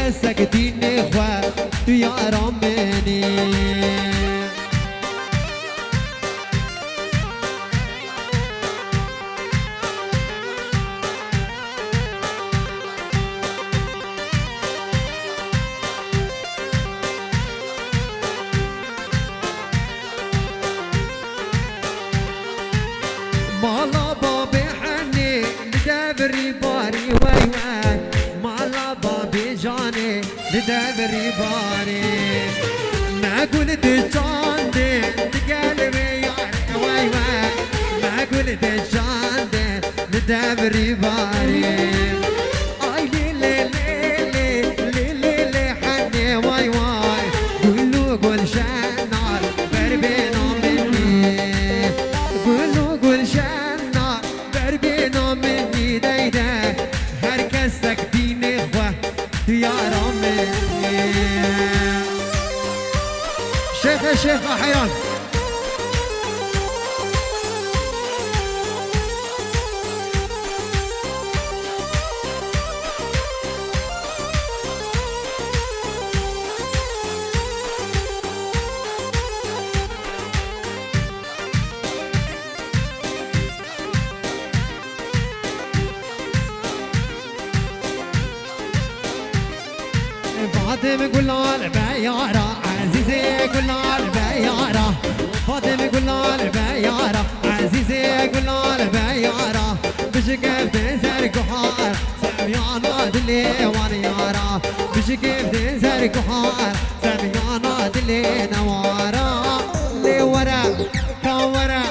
کسک دین خواه تو یارم منی مالا بابي حني لدبري باري واي واي مالا بابي جاني لدبري باري ما قلت جاندي لقلبي ياري واي واي ما قلت جاندي لدبري باري اي لي لي لي لي لي لي حني واي واي قولوا قول شنار بربينا مني قولوا قول شنار بربينا مني ديدا هر كسك دين اخوة ديارا مني شيخ حيران فاطمة قلال بيارة عزيزي قلال بيارة فاطمة قلال بيارة عزيزي قلال بيارة بشكف تنزر قحار سميانا دلي ونيارة بشكف تنزر قحار سميانا دلي نوارا لي ورا كورا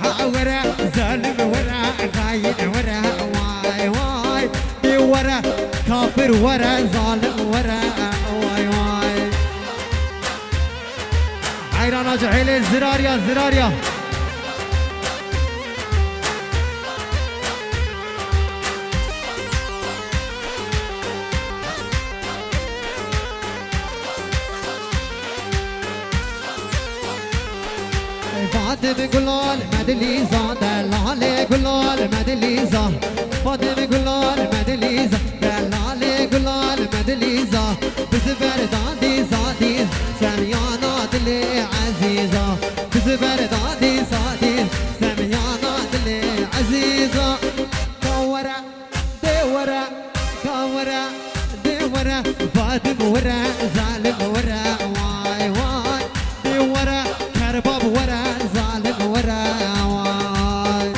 حورا ظالم ورا خاين ورا واي واي لي ورا كافر ورا ظالم ورا واي واي حيران اجعل الزرار يا الزرار يا فاطمة قلال مدليزة دلالي قلال مدليزة فاطمة قلال مدليزة دلالي قلال مدليزة بزبر دادي زادي سميانا دلي عزيزة بزبر دادي زادي سميانا دلي عزيزة كورا دورا كورا دورا فاطمة ورا ظالم ورا واي واي دورا كرباب ورا ظالم ورا واي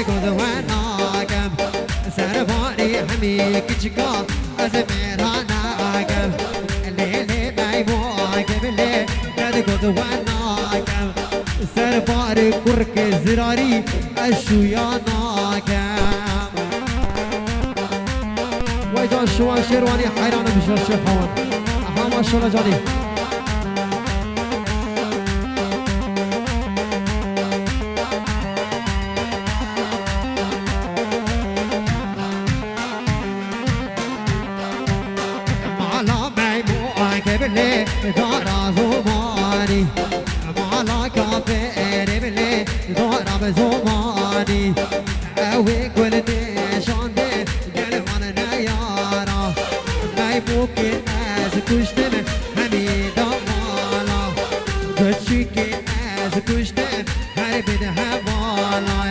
گذواناکم سرباری همی کچکا از میراناکم لیلی بیماکم لی کد گذواناکم سرباری کرک زراری اشویاناکم وای جان شما شیروانی حیران بشو شیخوان اها ماشالله جانی بله دارا زمانی مالا کافر بله دارا زمانی اوی گل نشانده گلوان نیارا میبو که از کشتم همی دامالا گچی که از کشتم هر بده حوالا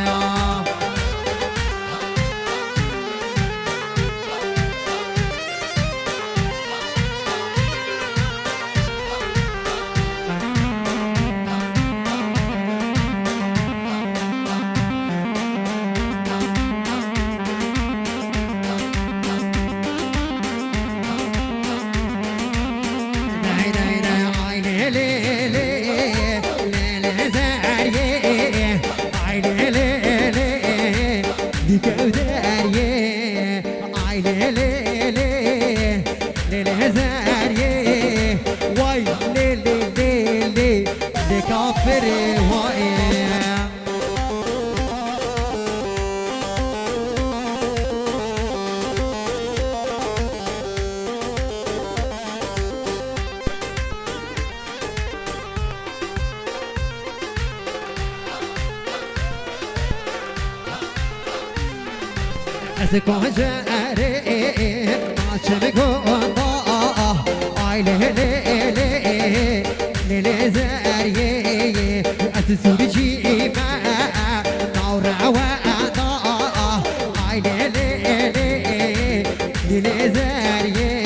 از کنجره ناچم گندا آی لیلی لیلی زریه از سوری جیمه نورا و ادا آی لیلی لیلی زریه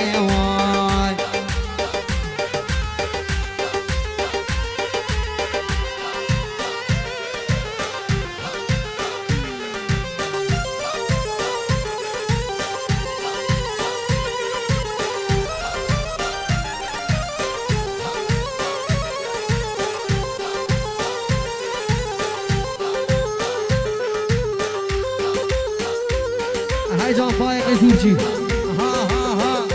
وای جان فایق زورچی ها ها ها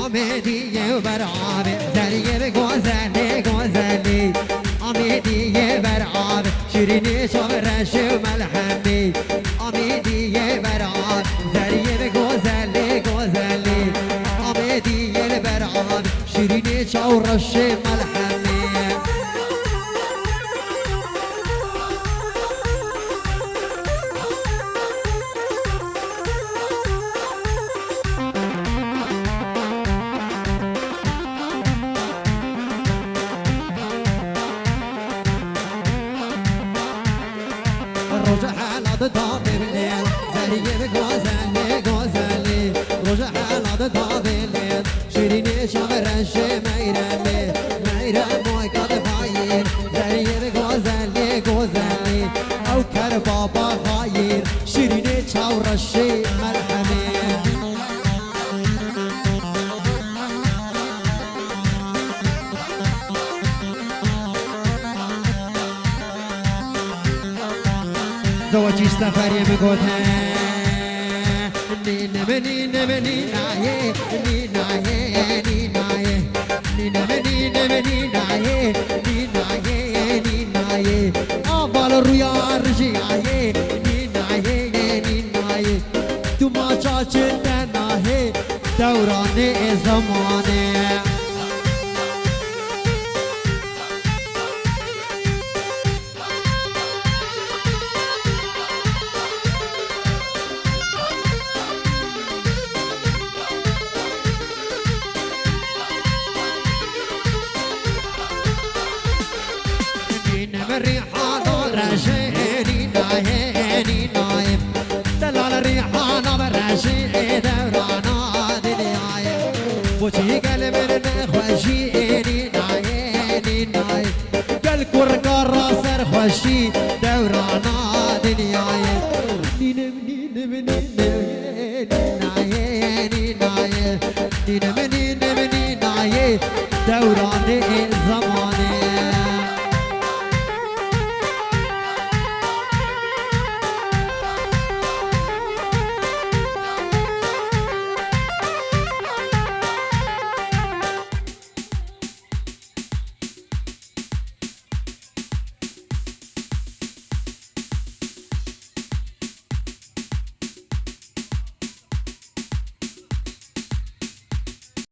آمدیه و برآمه زریه به گوزنه گوزنه آمیدیه بر آب شیرینی شامرش و ملحمی آمیدیه بر آب زریه به گوزلی گوزلی آمیدیه بر آب شیرینی شامرش ملحمی روز حالات دابلین زریه به گوزلی گوزلی روز حالات دابلین شیرینی شامرش میرمی میرم مایکات خایر زریه به گوزلی گوزلی او کر بابا خایر شیرینی چاورش مرحمی زواجی سفری میگوته نینه نینه نینایه نینایه نینایه نینه نینه نینایه نینایه نینایه آبال روی آرژیایه نینایه نینایه تو ما چاچه تنهه دوران زمانه رشید